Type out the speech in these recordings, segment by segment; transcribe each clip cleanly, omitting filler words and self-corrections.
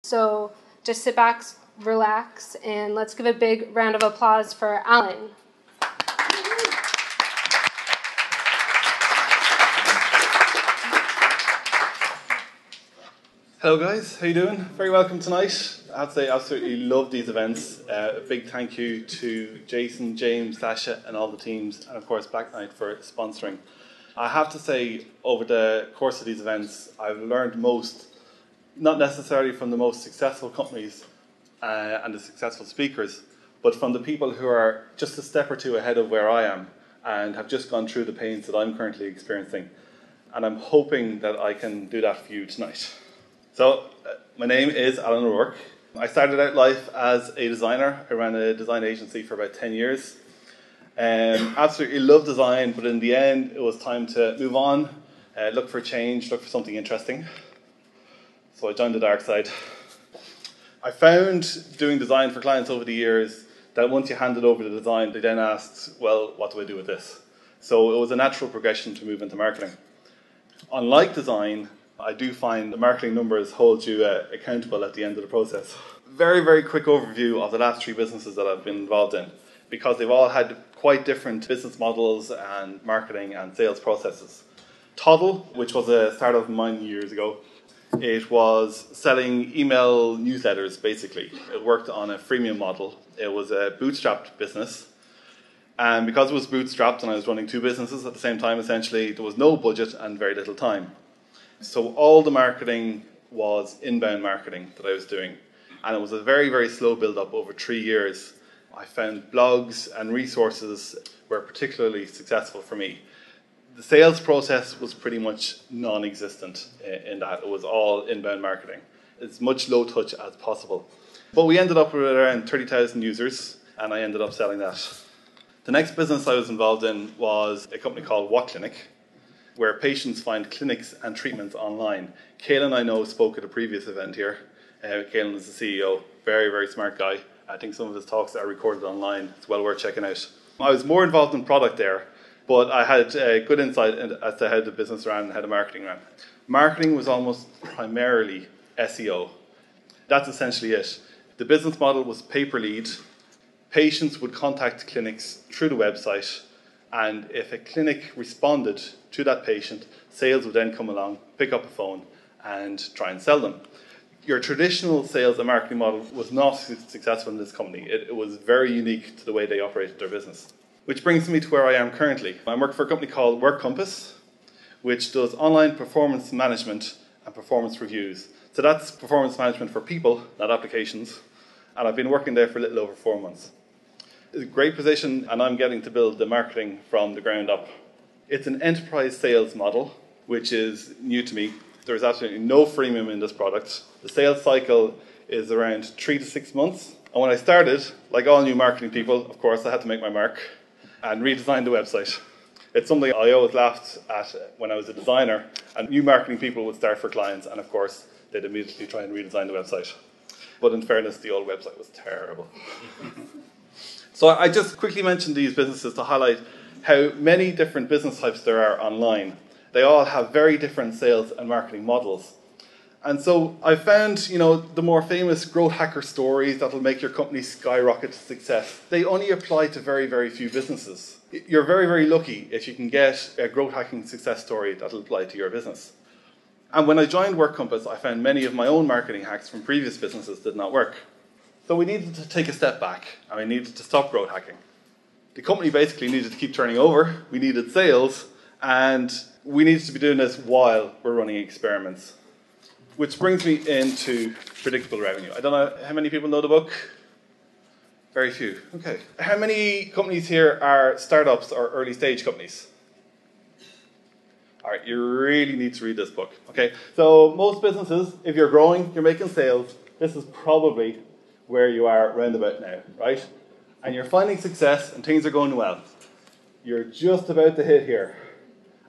So just sit back, relax, and let's give a big round of applause for Alan. Hello guys, how you doing? Very welcome tonight. I have to say, I absolutely love these events. A big thank you to Jason, James, Sasha and all the teams, and of course Black Knight for sponsoring. I have to say, over the course of these events, I've learned most, not necessarily from the most successful companies and the successful speakers, but from the people who are just a step or two ahead of where I am and have just gone through the pains that I'm currently experiencing. And I'm hoping that I can do that for you tonight. So, my name is Alan O'Rourke. I started out life as a designer. I ran a design agency for about 10 years. Absolutely loved design, but in the end, it was time to move on, look for change, look for something interesting. So I joined the dark side. I found doing design for clients over the years that once you handed over the design, they then asked, well, what do I do with this? So it was a natural progression to move into marketing. Unlike design, I do find the marketing numbers hold you accountable at the end of the process. Very, very quick overview of the last 3 businesses that I've been involved in, because they've all had quite different business models and marketing and sales processes. Toddle, which was a startup of mine years ago, it was selling email newsletters, basically. It worked on a freemium model. It was a bootstrapped business. And because it was bootstrapped and I was running 2 businesses at the same time, essentially, there was no budget and very little time. So all the marketing was inbound marketing that I was doing. And it was a very, very slow build-up over 3 years. I found blogs and resources were particularly successful for me. The sales process was pretty much non-existent in that. It was all inbound marketing. It's much low touch as possible. But we ended up with around 30,000 users, and I ended up selling that. The next business I was involved in was a company called What Clinic, where patients find clinics and treatments online. Caelan, I know, spoke at a previous event here. Caelan is the CEO, very, very smart guy. I think some of his talks are recorded online. It's well worth checking out. I was more involved in product there, but I had good insight as to how the business ran and how the marketing ran. Marketing was almost primarily SEO. That's essentially it. The business model was pay-per-lead. Patients would contact clinics through the website, and if a clinic responded to that patient, sales would then come along, pick up a phone, and try and sell them. Your traditional sales and marketing model was not successful in this company. It was very unique to the way they operated their business. Which brings me to where I am currently. I work for a company called WorkCompass, which does online performance management and performance reviews. So that's performance management for people, not applications. And I've been working there for a little over 4 months. It's a great position, and I'm getting to build the marketing from the ground up. It's an enterprise sales model, which is new to me. There's absolutely no freemium in this product. The sales cycle is around 3 to 6 months. And when I started, like all new marketing people, of course, I had to make my mark and redesign the website. It's something I always laughed at when I was a designer, and new marketing people would start for clients, and of course, they'd immediately try and redesign the website. But in fairness, the old website was terrible. So I just quickly mentioned these businesses to highlight how many different business types there are online. They all have very different sales and marketing models. And so I found, the more famous growth hacker stories that'll make your company skyrocket to success, they only apply to very, very few businesses. You're very, very lucky if you can get a growth hacking success story that'll apply to your business. And when I joined WorkCompass, I found many of my own marketing hacks from previous businesses did not work. So we needed to take a step back, and we needed to stop growth hacking. The company basically needed to keep turning over, we needed sales, and we needed to be doing this while we're running experiments. Which brings me into Predictable Revenue. I don't know how many people know the book? Very few. Okay. How many companies here are startups or early stage companies? All right, you really need to read this book. Okay. So most businesses, if you're growing, you're making sales, this is probably where you are round about now, right? And you're finding success and things are going well. You're just about to hit here.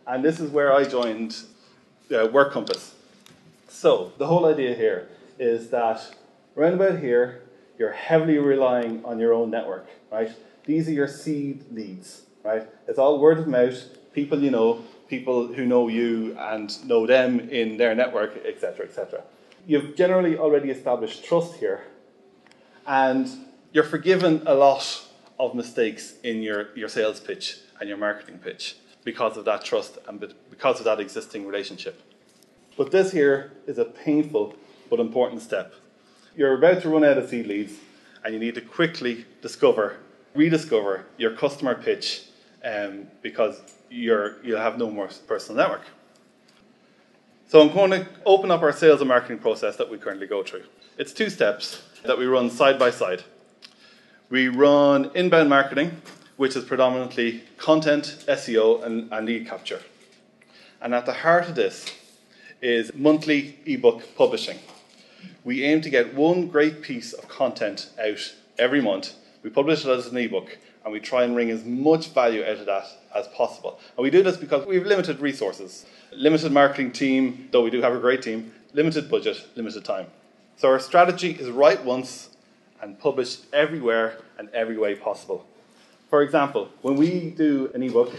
And this is where I joined WorkCompass. So the whole idea here is that around about here, you're heavily relying on your own network, right? These are your seed leads, right? It's all word of mouth, people you know, people who know you and know them in their network, etc., etc. you've generally already established trust here, and you're forgiven a lot of mistakes in your sales pitch and your marketing pitch because of that trust and because of that existing relationship. But this here is a painful but important step. You're about to run out of seed leads, and you need to quickly rediscover your customer pitch because you'll have no more personal network. So I'm going to open up our sales and marketing process that we currently go through. It's 2 steps that we run side by side. We run inbound marketing, which is predominantly content, SEO, and lead capture. And at the heart of this is monthly ebook publishing. We aim to get one great piece of content out every month. We publish it as an ebook, and we try and wring as much value out of that as possible. And we do this because we have limited resources, limited marketing team, though we do have a great team, limited budget, limited time. So our strategy is write once and publish everywhere and every way possible. For example, when we do an ebook,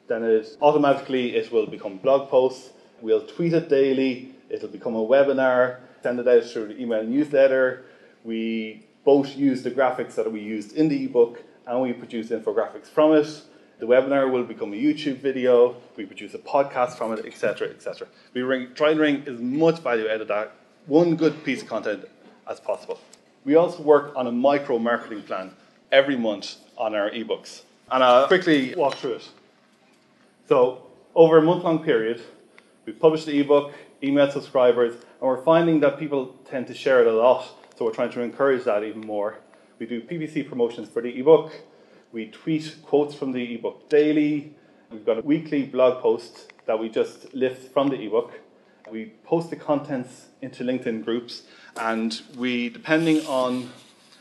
then it will become blog posts, we'll tweet it daily, it'll become a webinar, send it out through the email newsletter. We both use the graphics that we used in the ebook, and we produce infographics from it. The webinar will become a YouTube video, we produce a podcast from it, etc., etc. We try and wring as much value out of that one good piece of content as possible. We also work on a micro marketing plan every month on our ebooks. And I'll quickly walk through it. So over a month-long period, we publish the ebook, email subscribers, and we're finding that people tend to share it a lot, so we're trying to encourage that even more. We do PPC promotions for the ebook. We tweet quotes from the ebook daily. We've got a weekly blog post that we just lift from the ebook. We post the contents into LinkedIn groups, and we, depending on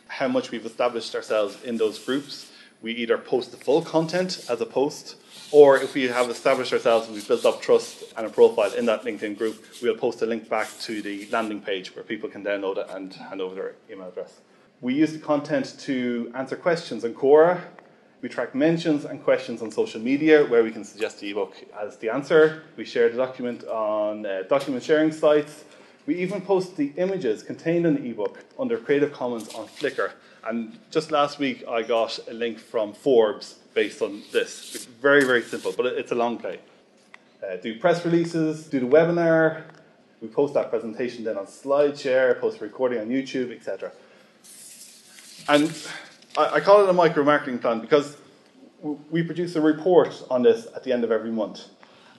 how much we've established ourselves in those groups, we either post the full content as a post, or if we have established ourselves and we've built up trust and a profile in that LinkedIn group, we'll post a link back to the landing page where people can download it and hand over their email address. We use the content to answer questions on Quora. We track mentions and questions on social media where we can suggest the ebook as the answer. We share the document on document sharing sites. We even post the images contained in the ebook under Creative Commons on Flickr. And just last week I got a link from Forbes based on this. It's very, very simple, but it's a long play. Do press releases, do the webinar. We post that presentation then on SlideShare, post a recording on YouTube, etc. And I call it a micro marketing plan because we produce a report on this at the end of every month.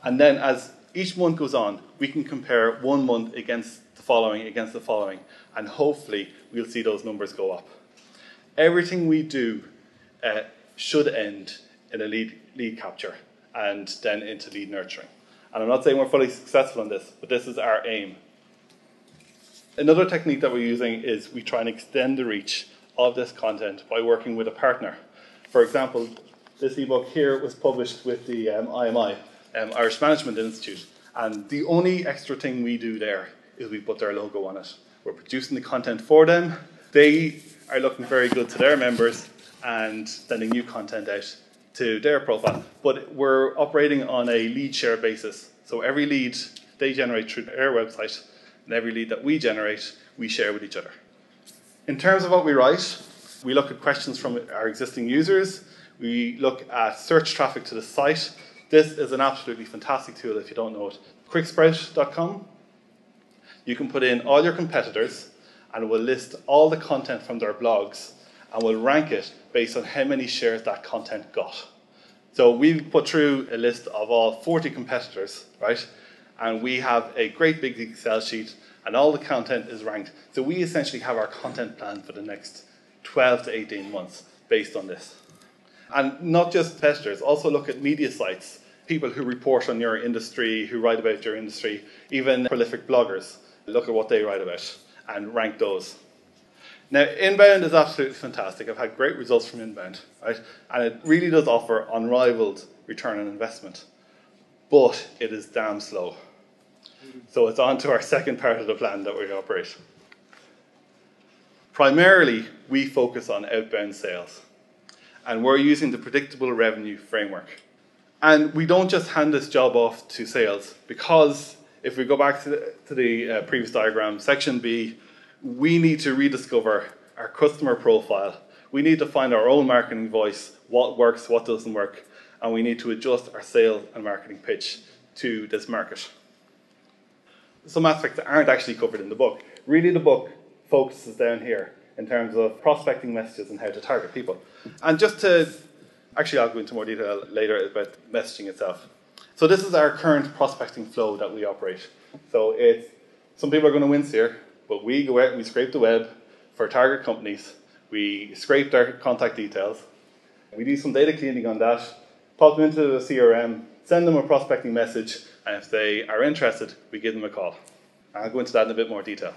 And then as each month goes on, we can compare one month against the following, and hopefully we'll see those numbers go up. Everything we do should end in a lead capture and then into lead nurturing. And I'm not saying we're fully successful in this, but this is our aim. Another technique that we're using is we try and extend the reach of this content by working with a partner. For example, this ebook here was published with the IMI, Irish Management Institute, and the only extra thing we do there is we put their logo on it. We're producing the content for them. They are looking very good to their members and sending new content out to their profile. But we're operating on a lead share basis. So every lead they generate through their website and every lead that we generate, we share with each other. In terms of what we write, we look at questions from our existing users. We look at search traffic to the site. This is an absolutely fantastic tool if you don't know it. Quicksprout.com. You can put in all your competitors and it will list all the content from their blogs and will rank it based on how many shares that content got. So we've put through a list of all 40 competitors, right? And we have a great big Excel sheet and all the content is ranked. So we essentially have our content plan for the next 12 to 18 months based on this. And not just competitors, also look at media sites, people who report on your industry, who write about your industry, even prolific bloggers. Look at what they write about and rank those. Now, inbound is absolutely fantastic. I've had great results from inbound, right? And it really does offer unrivaled return on investment. But it is damn slow. So it's on to our second part of the plan that we operate. Primarily, we focus on outbound sales. And we're using the predictable revenue framework. And we don't just hand this job off to sales because if we go back to the previous diagram, section B, we need to rediscover our customer profile. We need to find our own marketing voice, what works, what doesn't work, and we need to adjust our sales and marketing pitch to this market. Some aspects that aren't actually covered in the book. Really, the book focuses down here in terms of prospecting messages and how to target people. And just to, actually I'll go into more detail later about messaging itself. So this is our current prospecting flow that we operate. So some people are going to wince here, but we go out and we scrape the web for target companies. We scrape their contact details. We do some data cleaning on that, pop them into the CRM, send them a prospecting message, and if they are interested, we give them a call. I'll go into that in a bit more detail.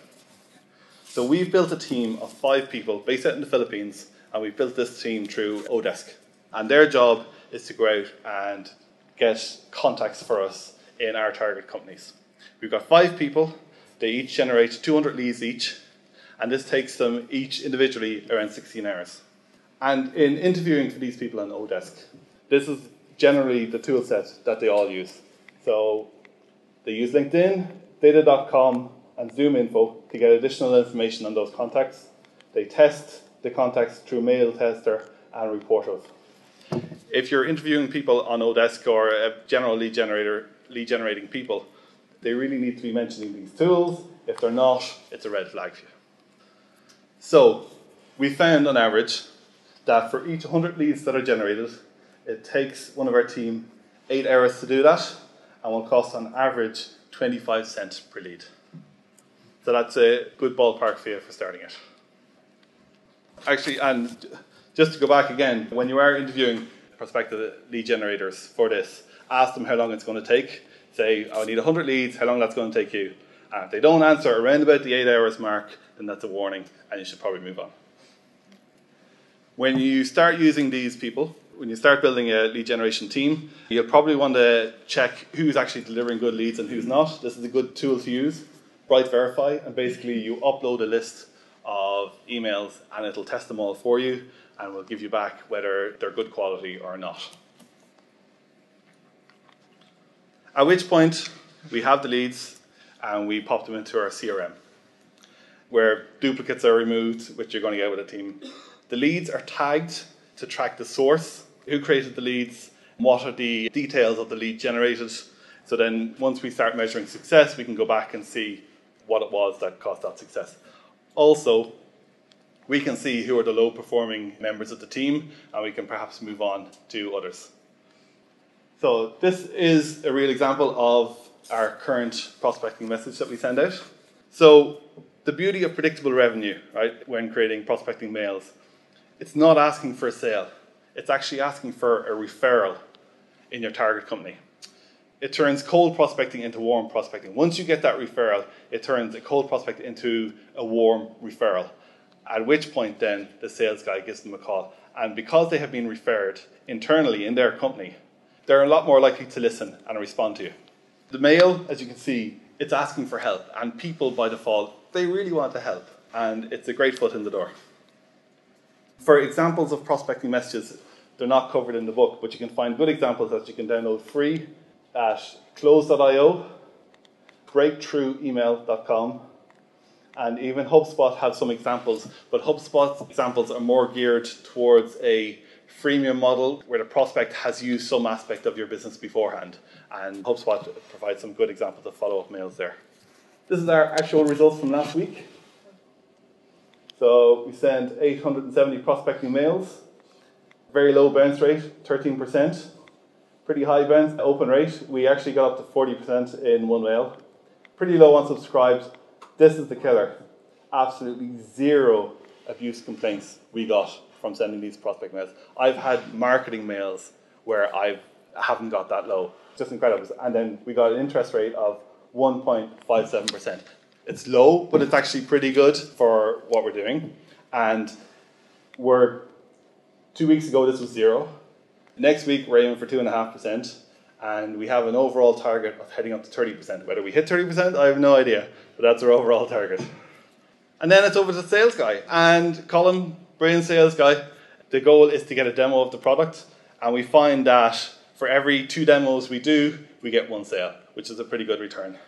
So we've built a team of 5 people based out in the Philippines, and we've built this team through Odesk. And their job is to go out and get contacts for us in our target companies. We've got 5 people. They each generate 200 leads each, and this takes them each individually around 16 hours. And in interviewing for these people on Odesk, this is generally the tool set that they all use. So they use LinkedIn, data.com, and Zoom Info to get additional information on those contacts. They test the contacts through Mail Tester and Reportos. If you're interviewing people on Odesk or a general lead generating people, they really need to be mentioning these tools. If they're not, it's a red flag for you. So we found on average that for each 100 leads that are generated, it takes one of our team 8 hours to do that, and will cost on average 25 cents per lead. So that's a good ballpark for you for starting it. Actually, and just to go back again, when you are interviewing prospective lead generators for this, ask them how long it's going to take. Say, I need 100 leads, how long that's going to take you? And if they don't answer around about the 8 hours mark, then that's a warning, and you should probably move on. When you start using these people, when you start building a lead generation team, you'll probably want to check who's actually delivering good leads and who's not. This is a good tool to use, Bright Verify, and basically you upload a list of emails and it'll test them all for you and will give you back whether they're good quality or not. At which point we have the leads and we pop them into our CRM, where duplicates are removed, which you're going to get with a team. The leads are tagged to track the source, who created the leads, what are the details of the lead generated. So then once we start measuring success, we can go back and see what it was that caused that success. Also, we can see who are the low performing members of the team, and we can perhaps move on to others. So this is a real example of our current prospecting message that we send out. So the beauty of predictable revenue, right, when creating prospecting mails, it's not asking for a sale. It's actually asking for a referral in your target company. It turns cold prospecting into warm prospecting. Once you get that referral, it turns a cold prospect into a warm referral, at which point then the sales guy gives them a call. And because they have been referred internally in their company, they're a lot more likely to listen and respond to you. The mail, as you can see, it's asking for help, and people by default, they really want to help, and it's a great foot in the door. For examples of prospecting messages, they're not covered in the book, but you can find good examples that you can download free at close.io, breakthroughemail.com, and even HubSpot have some examples, but HubSpot's examples are more geared towards a freemium model where the prospect has used some aspect of your business beforehand, and HubSpot provides some good examples of follow-up mails there. This is our actual results from last week. So we sent 870 prospecting mails, very low bounce rate, 13%, pretty high bounce open rate. We actually got up to 40% in one mail. Pretty low unsubscribed. This is the killer. Absolutely zero abuse complaints we got from sending these prospect mails. I've had marketing mails where I haven't got that low. Just incredible. And then we got an interest rate of 1.57%. It's low, but it's actually pretty good for what we're doing. And 2 weeks ago, this was 0. Next week, we're aiming for 2.5%. And we have an overall target of heading up to 30%. Whether we hit 30%, I have no idea. But that's our overall target. And then it's over to the sales guy. And Colin, brilliant sales guy, the goal is to get a demo of the product. And we find that for every 2 demos we do, we get 1 sale, which is a pretty good return.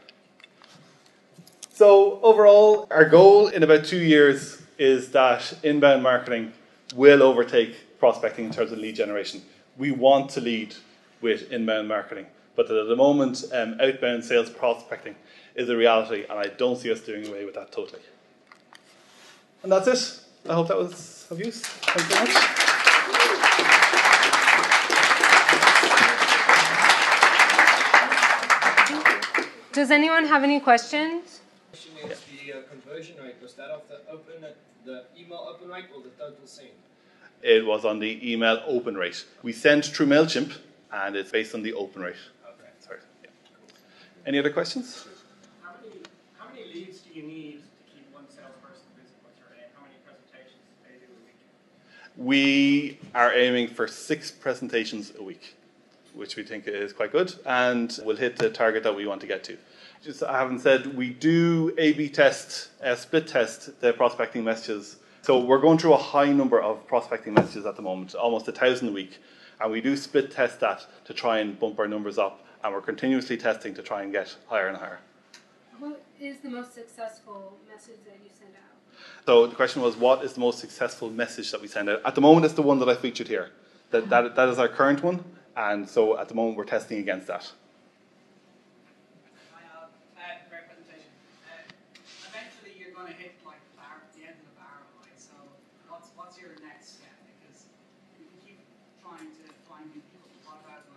So overall, our goal in about 2 years is that inbound marketing will overtake prospecting in terms of lead generation. We want to lead with inbound marketing, but at the moment, outbound sales prospecting is a reality, and I don't see us doing away with that totally. And that's it. I hope that was of use. Thanks very much. Does anyone have any questions? The question is the conversion rate. Was that off the email open rate or the total send? It was on the email open rate. We send through MailChimp, and it's based on the open rate. Okay. Sorry. Yeah. Any other questions? How many leads do you need to keep one salesperson busy with your aim? How many presentations do they do a week? We are aiming for 6 presentations a week, which we think is quite good, and we'll hit the target that we want to get to. Just I haven't said, we do A/B test, split test the prospecting messages. So we're going through a high number of prospecting messages at the moment, almost 1,000 a week, and we do split test that to try and bump our numbers up, and we're continuously testing to try and get higher and higher. What is the most successful message that you send out? So the question was, what is the most successful message that we send out? At the moment, it's the one that I featured here. That is our current one, and so at the moment we're testing against that. Great presentation. Eventually you're going to hit like the end of the barrel, right? So what's your next step? Because you keep trying to find new people. What about do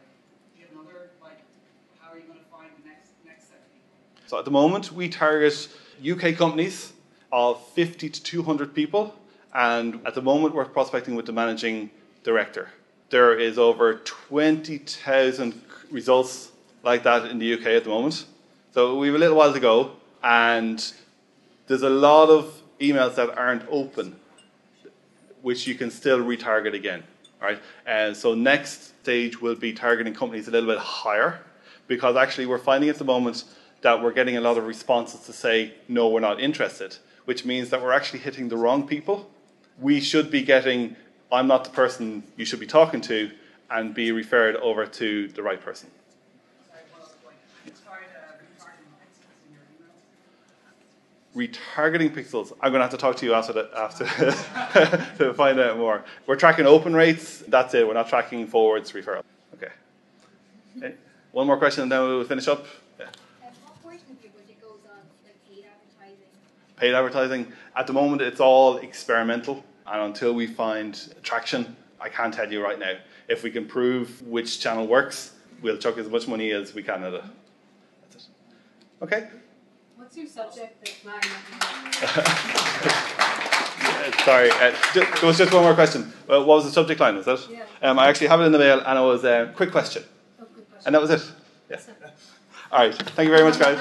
you have another how are you going to find the next set of people? So at the moment we target UK companies of 50 to 200 people, and at the moment we're prospecting with the managing director. There is over 20,000 results like that in the UK at the moment. So we have a little while to go, and there's a lot of emails that aren't open, which you can still retarget again. Right? And so next stage will be targeting companies a little bit higher, because actually we're finding at the moment that we're getting a lot of responses to say, no, we're not interested, which means that we're actually hitting the wrong people. We should be getting, I'm not the person you should be talking to, and be referred over to the right person. Retargeting pixels. I'm going to have to talk to you after to find out more. We're tracking open rates. That's it. We're not tracking forwards referral. Okay. One more question and then we'll finish up. Yeah. What portion of your budget goes on paid advertising? Paid advertising. At the moment, it's all experimental, and until we find traction, I can't tell you right now. If we can prove which channel works, we'll chuck as much money as we can at it. That's it. Okay. What's your subject line? Sorry, there was just one more question. What was the subject line, was that? Yeah. I actually have it in the mail, and it was a quick question. Oh, quick question. And that was it. Yeah. All right. Thank you very much, guys.